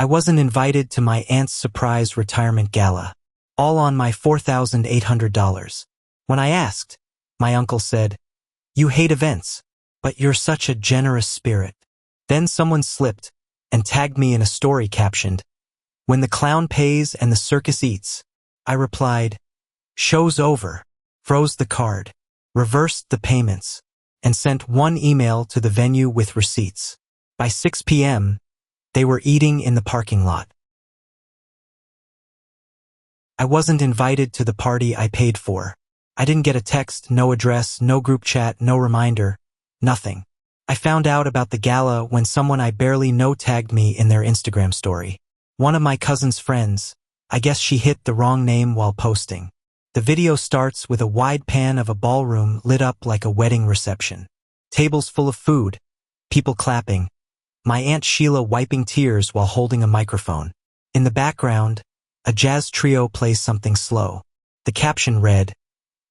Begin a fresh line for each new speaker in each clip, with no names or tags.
I wasn't invited to my aunt's surprise retirement gala, all on my $4,800. When I asked, my uncle said, "You hate events, but you're such a generous spirit." Then someone slipped and tagged me in a story captioned, "When the clown pays and the circus eats." I replied, "Show's over," froze the card, reversed the payments, and sent one email to the venue with receipts. By 6 p.m., they were eating in the parking lot. I wasn't invited to the party I paid for. I didn't get a text, no address, no group chat, no reminder, nothing. I found out about the gala when someone I barely know tagged me in their Instagram story. One of my cousin's friends. I guess she hit the wrong name while posting. The video starts with a wide pan of a ballroom lit up like a wedding reception. Tables full of food, people clapping. My Aunt Sheila wiping tears while holding a microphone. In the background, a jazz trio plays something slow. The caption read,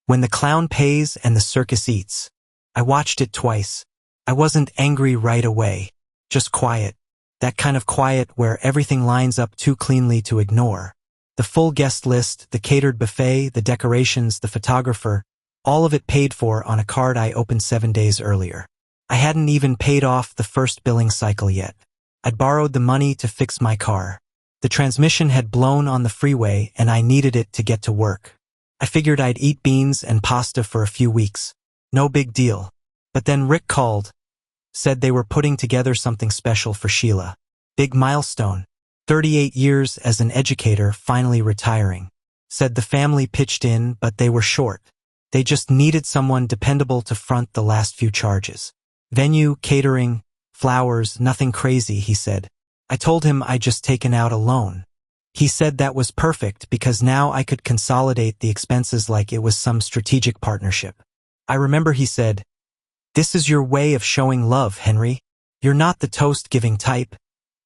"When the clown pays and the circus eats." I watched it twice. I wasn't angry right away, just quiet. That kind of quiet where everything lines up too cleanly to ignore. The full guest list, the catered buffet, the decorations, the photographer, all of it paid for on a card I opened 7 days earlier. I hadn't even paid off the first billing cycle yet. I'd borrowed the money to fix my car. The transmission had blown on the freeway and I needed it to get to work. I figured I'd eat beans and pasta for a few weeks. No big deal. But then Rick called, said they were putting together something special for Sheila. Big milestone. 38 years as an educator, finally retiring. Said the family pitched in, but they were short. They just needed someone dependable to front the last few charges. Venue, catering, flowers, nothing crazy, he said. I told him I'd just taken out a loan. He said that was perfect because now I could consolidate the expenses like it was some strategic partnership. I remember he said, "This is your way of showing love, Henry. You're not the toast-giving type,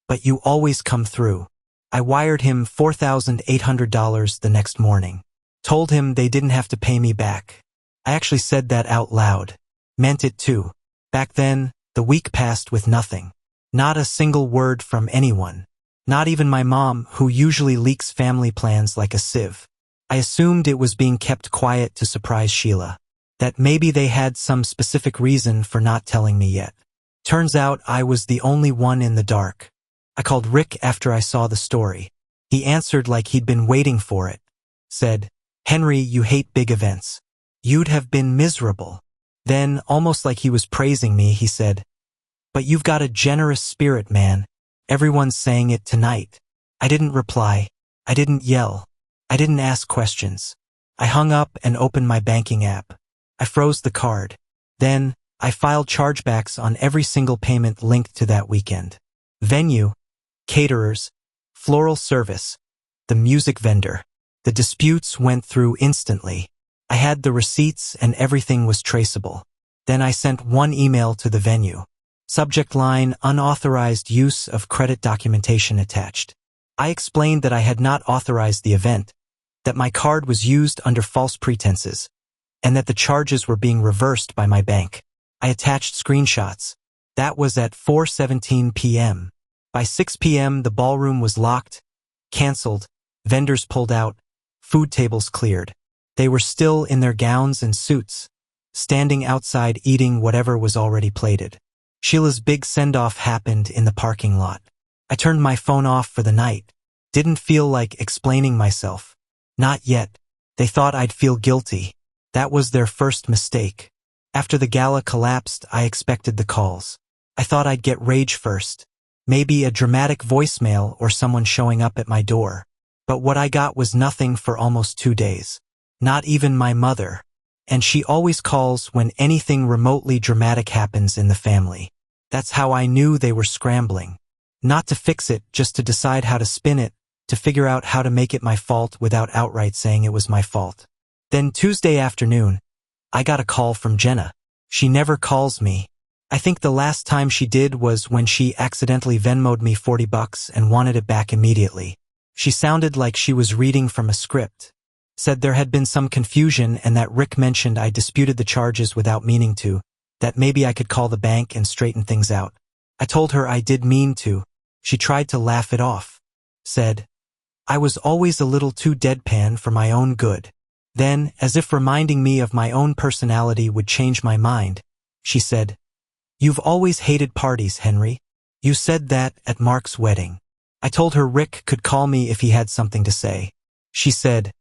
but you always come through." I wired him $4,800 the next morning. Told him they didn't have to pay me back. I actually said that out loud. Meant it too. Back then, the week passed with nothing. Not a single word from anyone. Not even my mom, who usually leaks family plans like a sieve. I assumed it was being kept quiet to surprise Sheila. That maybe they had some specific reason for not telling me yet. Turns out I was the only one in the dark. I called Rick after I saw the story. He answered like he'd been waiting for it. Said, "Henry, you hate big events. You'd have been miserable." Then, almost like he was praising me, he said, "But you've got a generous spirit, man. Everyone's saying it tonight." I didn't reply. I didn't yell. I didn't ask questions. I hung up and opened my banking app. I froze the card. Then, I filed chargebacks on every single payment linked to that weekend. Venue, caterers, floral service, the music vendor. The disputes went through instantly. I had the receipts and everything was traceable. Then I sent one email to the venue. Subject line, unauthorized use of credit documentation attached. I explained that I had not authorized the event, that my card was used under false pretenses, and that the charges were being reversed by my bank. I attached screenshots. That was at 4:17 p.m. By 6 p.m. the ballroom was locked, canceled, vendors pulled out, food tables cleared. They were still in their gowns and suits, standing outside eating whatever was already plated. Sheila's big send-off happened in the parking lot. I turned my phone off for the night. Didn't feel like explaining myself. Not yet. They thought I'd feel guilty. That was their first mistake. After the gala collapsed, I expected the calls. I thought I'd get rage first. Maybe a dramatic voicemail or someone showing up at my door. But what I got was nothing for almost 2 days. Not even my mother. And she always calls when anything remotely dramatic happens in the family. That's how I knew they were scrambling. Not to fix it, just to decide how to spin it, to figure out how to make it my fault without outright saying it was my fault. Then Tuesday afternoon, I got a call from Jenna. She never calls me. I think the last time she did was when she accidentally Venmo'd me $40 and wanted it back immediately. She sounded like she was reading from a script. Said there had been some confusion and that Rick mentioned I disputed the charges without meaning to, that maybe I could call the bank and straighten things out. I told her I did mean to. She tried to laugh it off. said, "I was always a little too deadpan for my own good." Then, as if reminding me of my own personality would change my mind, she said, "You've always hated parties, Henry. You said that at Mark's wedding." I told her Rick could call me if he had something to say. She said,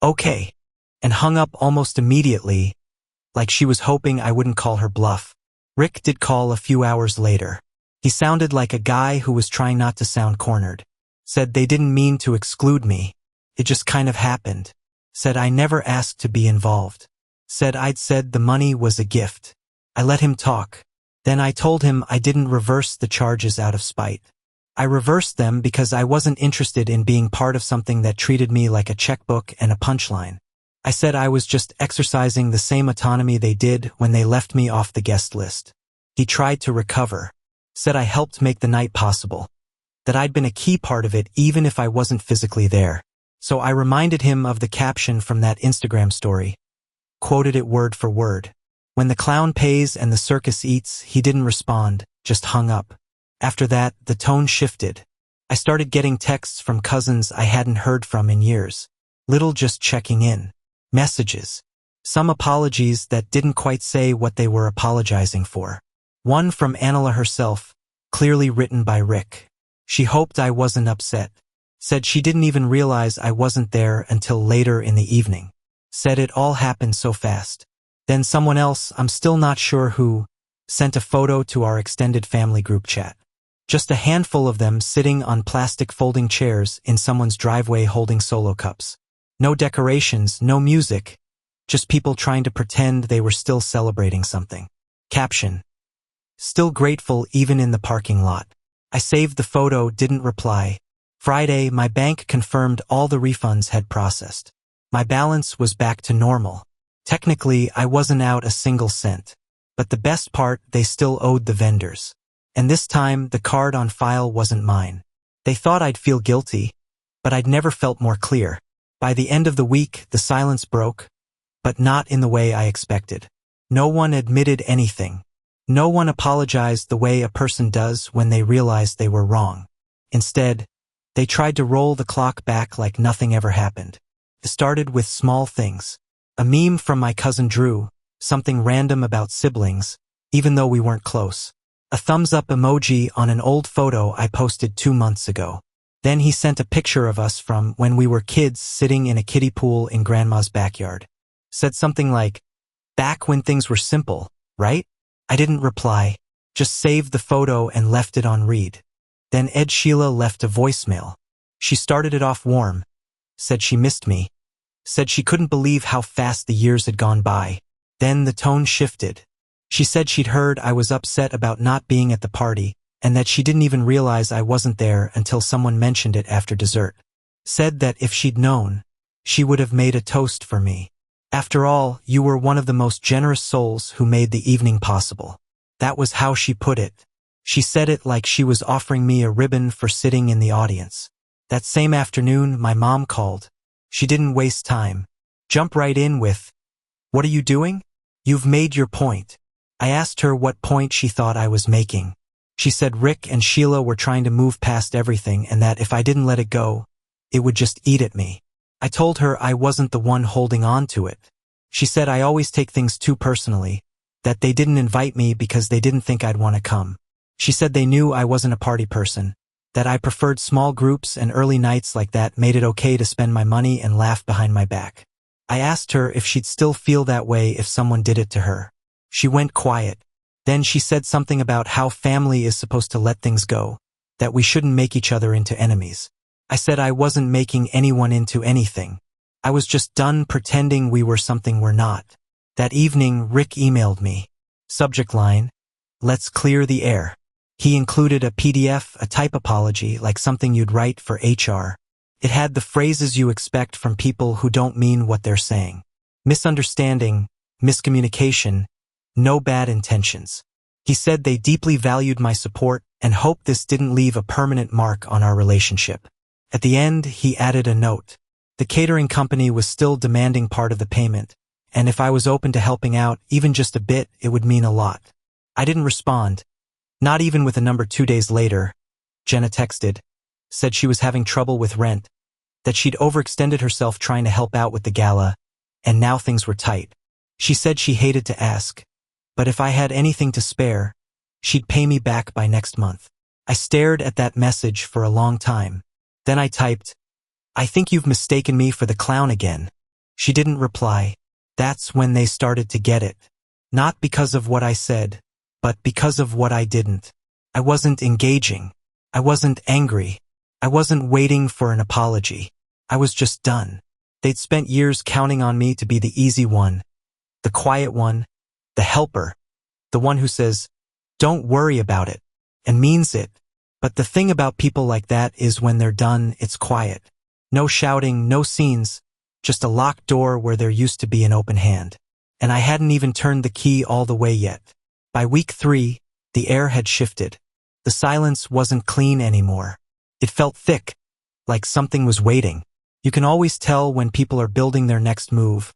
"Okay," and hung up almost immediately, like she was hoping I wouldn't call her bluff. Rick did call a few hours later. He sounded like a guy who was trying not to sound cornered. Said they didn't mean to exclude me. It just kind of happened. Said I never asked to be involved. Said I'd said the money was a gift. I let him talk. Then I told him I didn't reverse the charges out of spite. I reversed them because I wasn't interested in being part of something that treated me like a checkbook and a punchline. I said I was just exercising the same autonomy they did when they left me off the guest list. He tried to recover. Said I helped make the night possible. That I'd been a key part of it even if I wasn't physically there. So I reminded him of the caption from that Instagram story. Quoted it word for word. When the clown pays and the circus eats, he didn't respond, just hung up. After that, the tone shifted. I started getting texts from cousins I hadn't heard from in years. Little just checking in. Messages. Some apologies that didn't quite say what they were apologizing for. One from Anila herself, clearly written by Rick. She hoped I wasn't upset. Said she didn't even realize I wasn't there until later in the evening. Said it all happened so fast. Then someone else, I'm still not sure who, sent a photo to our extended family group chat. Just a handful of them sitting on plastic folding chairs in someone's driveway holding solo cups. No decorations, no music, just people trying to pretend they were still celebrating something. Caption. Still grateful even in the parking lot. I saved the photo, didn't reply. Friday, my bank confirmed all the refunds had processed. My balance was back to normal. Technically, I wasn't out a single cent. But the best part, they still owed the vendors. And this time, the card on file wasn't mine. They thought I'd feel guilty, but I'd never felt more clear. By the end of the week, the silence broke, but not in the way I expected. No one admitted anything. No one apologized the way a person does when they realize they were wrong. Instead, they tried to roll the clock back like nothing ever happened. It started with small things. A meme from my cousin Drew, something random about siblings, even though we weren't close. A thumbs up emoji on an old photo I posted 2 months ago. Then he sent a picture of us from when we were kids sitting in a kiddie pool in Grandma's backyard. Said something like, "Back when things were simple, right?" I didn't reply, just saved the photo and left it on read. Then Sheila left a voicemail. She started it off warm. Said she missed me. Said she couldn't believe how fast the years had gone by. Then the tone shifted. She said she'd heard I was upset about not being at the party, and that she didn't even realize I wasn't there until someone mentioned it after dessert. Said that if she'd known, she would have made a toast for me. After all, you were one of the most generous souls who made the evening possible. That was how she put it. She said it like she was offering me a ribbon for sitting in the audience. That same afternoon, my mom called. She didn't waste time. Jump right in with, "What are you doing? You've made your point." I asked her what point she thought I was making. She said Rick and Sheila were trying to move past everything and that if I didn't let it go, it would just eat at me. I told her I wasn't the one holding on to it. She said I always take things too personally, that they didn't invite me because they didn't think I'd want to come. She said they knew I wasn't a party person, that I preferred small groups and early nights like that made it okay to spend my money and laugh behind my back. I asked her if she'd still feel that way if someone did it to her. She went quiet. Then she said something about how family is supposed to let things go, that we shouldn't make each other into enemies. I said I wasn't making anyone into anything. I was just done pretending we were something we're not. That evening, Rick emailed me. Subject line, "Let's clear the air." He included a PDF, a type apology, like something you'd write for HR. It had the phrases you expect from people who don't mean what they're saying. Misunderstanding, miscommunication, no bad intentions. He said they deeply valued my support and hoped this didn't leave a permanent mark on our relationship. At the end, he added a note. The catering company was still demanding part of the payment, and if I was open to helping out, even just a bit, it would mean a lot. I didn't respond. Not even with a number 2 days later. Jenna texted, said she was having trouble with rent, that she'd overextended herself trying to help out with the gala, and now things were tight. She said she hated to ask, but if I had anything to spare, she'd pay me back by next month. I stared at that message for a long time. Then I typed, "I think you've mistaken me for the clown again." She didn't reply. That's when they started to get it. Not because of what I said, but because of what I didn't. I wasn't engaging. I wasn't angry. I wasn't waiting for an apology. I was just done. They'd spent years counting on me to be the easy one, the quiet one, the helper, the one who says, "Don't worry about it," and means it. But the thing about people like that is when they're done, it's quiet. No shouting, no scenes, just a locked door where there used to be an open hand. And I hadn't even turned the key all the way yet. By week 3, the air had shifted. The silence wasn't clean anymore. It felt thick, like something was waiting. You can always tell when people are building their next move,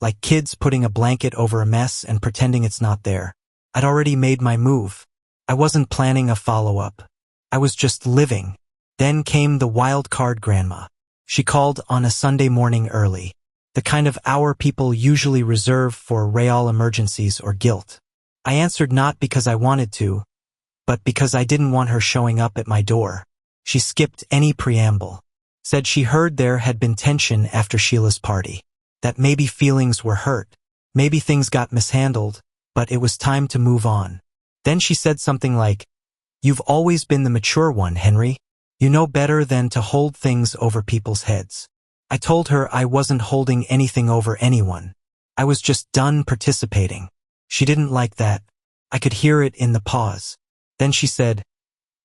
like kids putting a blanket over a mess and pretending it's not there. I'd already made my move. I wasn't planning a follow-up. I was just living. Then came the wild card grandma. She called on a Sunday morning early, the kind of hour people usually reserve for real emergencies or guilt. I answered not because I wanted to, but because I didn't want her showing up at my door. She skipped any preamble, said she heard there had been tension after Sheila's party, that maybe feelings were hurt, maybe things got mishandled, but it was time to move on. Then she said something like, "You've always been the mature one, Henry. You know better than to hold things over people's heads." I told her I wasn't holding anything over anyone. I was just done participating. She didn't like that. I could hear it in the pause. Then she said,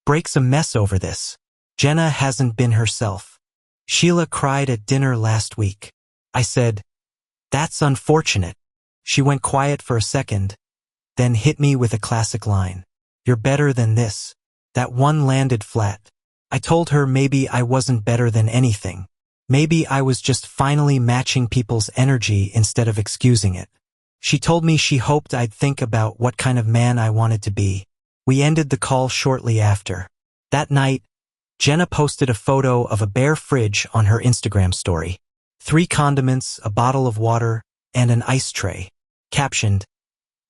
"Break's a mess over this. Jenna hasn't been herself. Sheila cried at dinner last week." I said, "That's unfortunate." She went quiet for a second, then hit me with a classic line. "You're better than this." That one landed flat. I told her maybe I wasn't better than anything. Maybe I was just finally matching people's energy instead of excusing it. She told me she hoped I'd think about what kind of man I wanted to be. We ended the call shortly after. That night, Jenna posted a photo of a bare fridge on her Instagram story. 3 condiments, a bottle of water, and an ice tray. Captioned,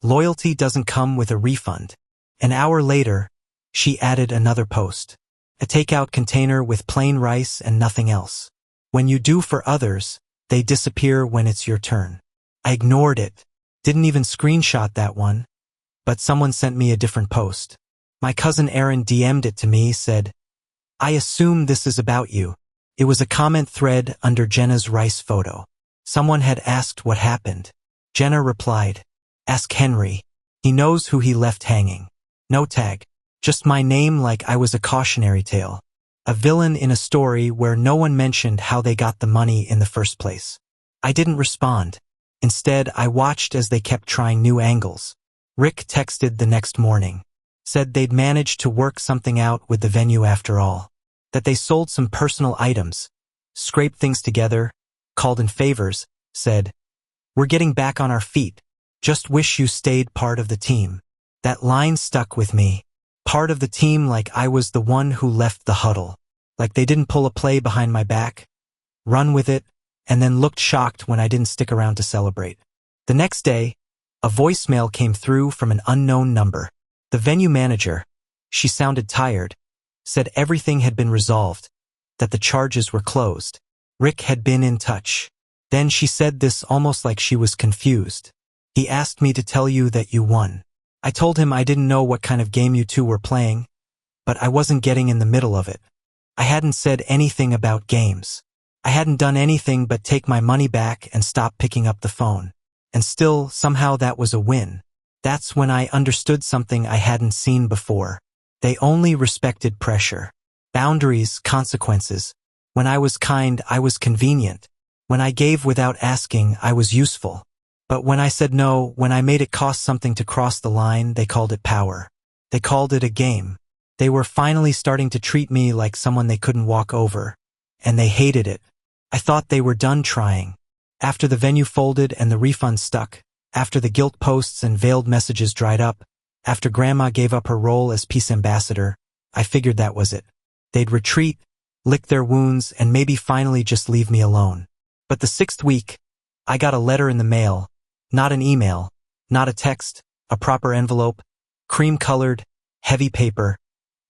"Loyalty doesn't come with a refund." An hour later, she added another post. A takeout container with plain rice and nothing else. When you do for others, they disappear when it's your turn. I ignored it. Didn't even screenshot that one. But someone sent me a different post. My cousin Aaron DM'd it to me, said, "I assume this is about you." It was a comment thread under Jenna's rice photo. Someone had asked what happened. Jenna replied, "Ask Henry. He knows who he left hanging." No tag. Just my name like I was a cautionary tale. A villain in a story where no one mentioned how they got the money in the first place. I didn't respond. Instead, I watched as they kept trying new angles. Rick texted the next morning. Said they'd managed to work something out with the venue after all. That they sold some personal items, scraped things together, called in favors, said, "We're getting back on our feet. Just wish you stayed part of the team." That line stuck with me. Part of the team, like I was the one who left the huddle. Like they didn't pull a play behind my back, run with it, and then looked shocked when I didn't stick around to celebrate. The next day, a voicemail came through from an unknown number. The venue manager, she sounded tired, said everything had been resolved, that the charges were closed. Rick had been in touch. Then she said this almost like she was confused. "He asked me to tell you that you won." I told him I didn't know what kind of game you two were playing, but I wasn't getting in the middle of it. I hadn't said anything about games. I hadn't done anything but take my money back and stop picking up the phone. And still, somehow that was a win. That's when I understood something I hadn't seen before. They only respected pressure. Boundaries, consequences. When I was kind, I was convenient. When I gave without asking, I was useful. But when I said no, when I made it cost something to cross the line, they called it power. They called it a game. They were finally starting to treat me like someone they couldn't walk over. And they hated it. I thought they were done trying. After the venue folded and the refund stuck, after the guilt posts and veiled messages dried up, after Grandma gave up her role as peace ambassador, I figured that was it. They'd retreat, lick their wounds, and maybe finally just leave me alone. But the 6th week, I got a letter in the mail, not an email, not a text, a proper envelope, cream-colored, heavy paper,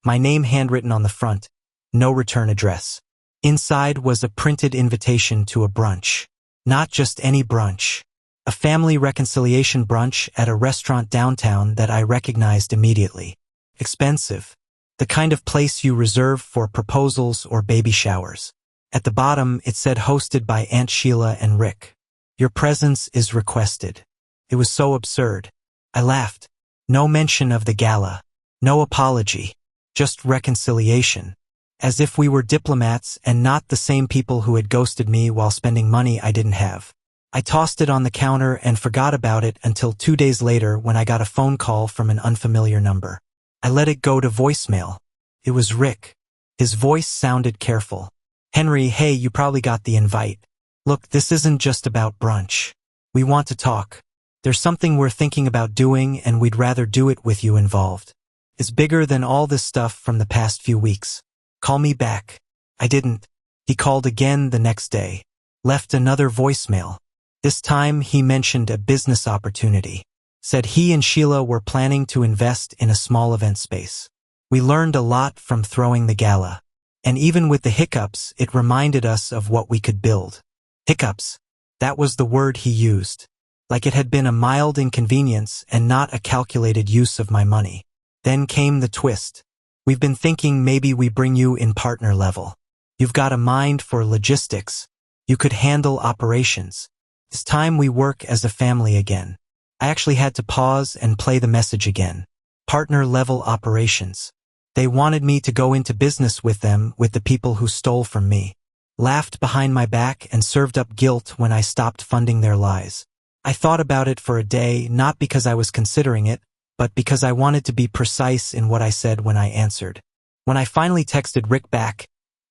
my name handwritten on the front, no return address. Inside was a printed invitation to a brunch. Not just any brunch. A family reconciliation brunch at a restaurant downtown that I recognized immediately. Expensive. The kind of place you reserve for proposals or baby showers. At the bottom, it said hosted by Aunt Sheila and Rick. Your presence is requested. It was so absurd. I laughed. No mention of the gala. No apology. Just reconciliation. As if we were diplomats and not the same people who had ghosted me while spending money I didn't have. I tossed it on the counter and forgot about it until 2 days later when I got a phone call from an unfamiliar number. I let it go to voicemail. It was Rick. His voice sounded careful. Henry, hey, you probably got the invite. Look, this isn't just about brunch. We want to talk. There's something we're thinking about doing and we'd rather do it with you involved. It's bigger than all this stuff from the past few weeks. Call me back. I didn't. He called again the next day. Left another voicemail. This time he mentioned a business opportunity. Said he and Sheila were planning to invest in a small event space. We learned a lot from throwing the gala. And even with the hiccups, it reminded us of what we could build. Hiccups. That was the word he used. Like it had been a mild inconvenience and not a calculated use of my money. Then came the twist. We've been thinking maybe we bring you in partner level. You've got a mind for logistics. You could handle operations. It's time we work as a family again. I actually had to pause and play the message again. Partner level operations. They wanted me to go into business with them, with the people who stole from me. Laughed behind my back and served up guilt when I stopped funding their lies. I thought about it for a day, not because I was considering it, but because I wanted to be precise in what I said when I answered. When I finally texted Rick back,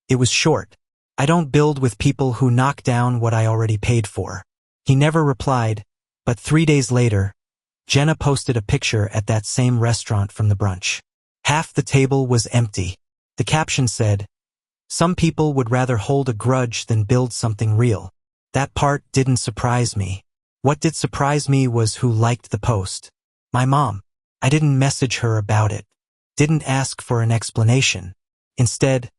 it was short. I don't build with people who knock down what I already paid for. He never replied, but 3 days later, Jenna posted a picture at that same restaurant from the brunch. Half the table was empty. The caption said, "Some people would rather hold a grudge than build something real." That part didn't surprise me. What did surprise me was who liked the post. My mom. I didn't message her about it. Didn't ask for an explanation. Instead,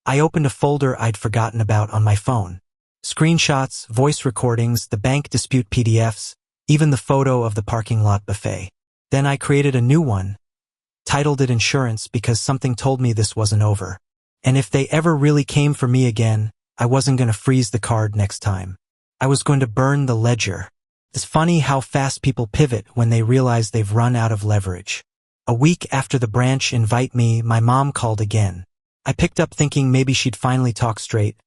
I opened a folder I'd forgotten about on my phone. Screenshots, voice recordings, the bank dispute PDFs, even the photo of the parking lot buffet. Then I created a new one, titled it Insurance because something told me this wasn't over. And if they ever really came for me again, I wasn't going to freeze the card next time. I was going to burn the ledger. It's funny how fast people pivot when they realize they've run out of leverage. A week after the branch invite me, my mom called again. I picked up thinking maybe she'd finally talk straight,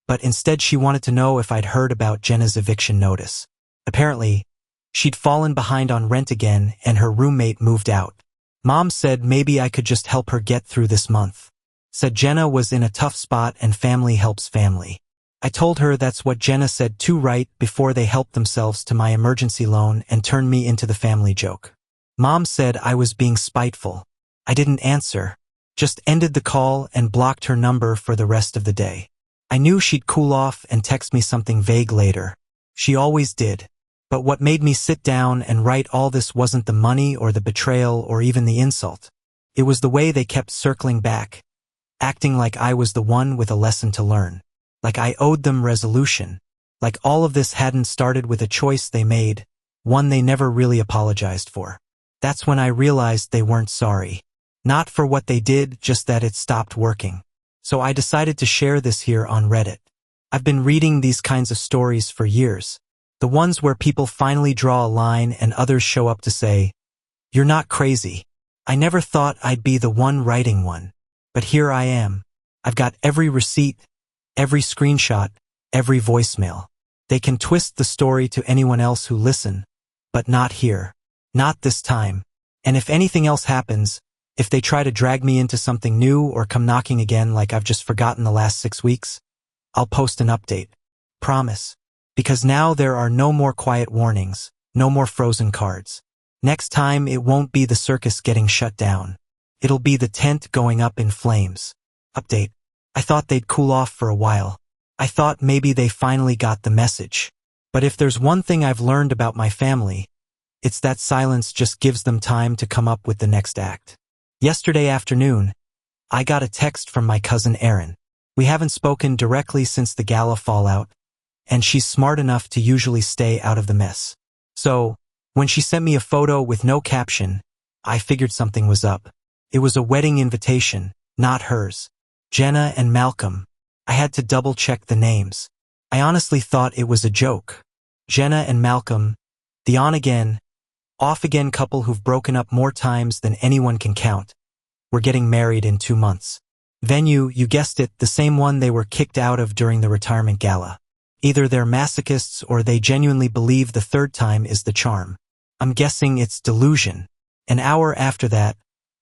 but instead she wanted to know if I'd heard about Jenna's eviction notice. Apparently, she'd fallen behind on rent again and her roommate moved out. Mom said maybe I could just help her get through this month. Said Jenna was in a tough spot and family helps family. I told her that's what Jenna said too right before they helped themselves to my emergency loan and turned me into the family joke. Mom said I was being spiteful. I didn't answer, just ended the call and blocked her number for the rest of the day. I knew she'd cool off and text me something vague later. She always did. But what made me sit down and write all this wasn't the money or the betrayal or even the insult. It was the way they kept circling back, acting like I was the one with a lesson to learn. Like I owed them resolution. Like all of this hadn't started with a choice they made, one they never really apologized for. That's when I realized they weren't sorry. Not for what they did, just that it stopped working. So I decided to share this here on Reddit. I've been reading these kinds of stories for years. The ones where people finally draw a line and others show up to say, "You're not crazy." I never thought I'd be the one writing one. But here I am. I've got every receipt, every screenshot, every voicemail. They can twist the story to anyone else who listen, but not here. Not this time. And if anything else happens, if they try to drag me into something new or come knocking again like I've just forgotten the last 6 weeks, I'll post an update. Promise. Because now there are no more quiet warnings, no more frozen cards. Next time it won't be the circus getting shut down. It'll be the tent going up in flames. Update. I thought they'd cool off for a while. I thought maybe they finally got the message. But if there's one thing I've learned about my family, it's that silence just gives them time to come up with the next act. Yesterday afternoon, I got a text from my cousin Erin. We haven't spoken directly since the Gala fallout, and she's smart enough to usually stay out of the mess. So, when she sent me a photo with no caption, I figured something was up. It was a wedding invitation, not hers. Jenna and Malcolm. I had to double-check the names. I honestly thought it was a joke. Jenna and Malcolm, the on-again, off-again couple who've broken up more times than anyone can count. We're getting married in 2 months. Venue, you guessed it, the same one they were kicked out of during the retirement gala. Either they're masochists or they genuinely believe the third time is the charm. I'm guessing it's delusion. An hour after that,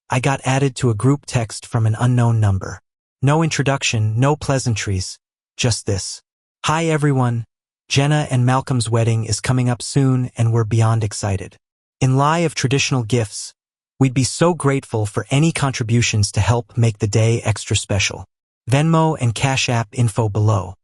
I got added to a group text from an unknown number. No introduction, no pleasantries, just this. Hi everyone, Jenna and Malcolm's wedding is coming up soon and we're beyond excited. In lieu of traditional gifts, we'd be so grateful for any contributions to help make the day extra special. Venmo and Cash App info below.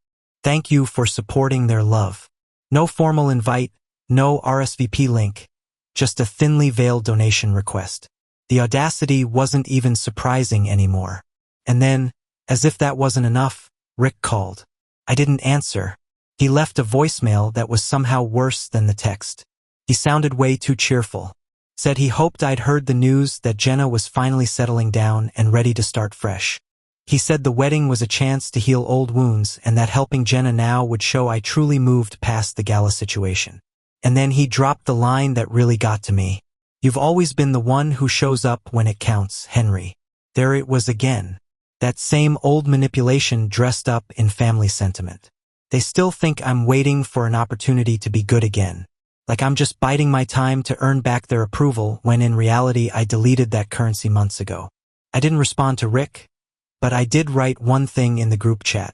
Thank you for supporting their love. No formal invite, no RSVP link, just a thinly veiled donation request. The audacity wasn't even surprising anymore. And then, as if that wasn't enough, Rick called. I didn't answer. He left a voicemail that was somehow worse than the text. He sounded way too cheerful. Said he hoped I'd heard the news that Jenna was finally settling down and ready to start fresh. He said the wedding was a chance to heal old wounds and that helping Jenna now would show I truly moved past the Gala situation. And then he dropped the line that really got to me. You've always been the one who shows up when it counts, Henry. There it was again. That same old manipulation dressed up in family sentiment. They still think I'm waiting for an opportunity to be good again. Like I'm just biding my time to earn back their approval when in reality I deleted that currency months ago. I didn't respond to Rick, but I did write one thing in the group chat.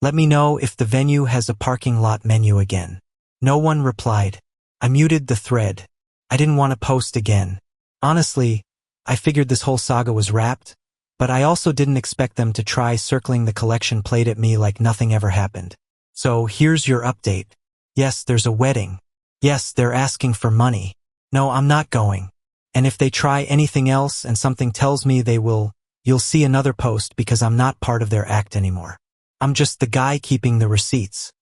Let me know if the venue has a parking lot menu again. No one replied. I muted the thread. I didn't want to post again. Honestly, I figured this whole saga was wrapped, but I also didn't expect them to try circling the collection plate at me like nothing ever happened. So here's your update. Yes, there's a wedding. Yes, they're asking for money. No, I'm not going. And if they try anything else and something tells me they will, you'll see another post because I'm not part of their act anymore. I'm just the guy keeping the receipts.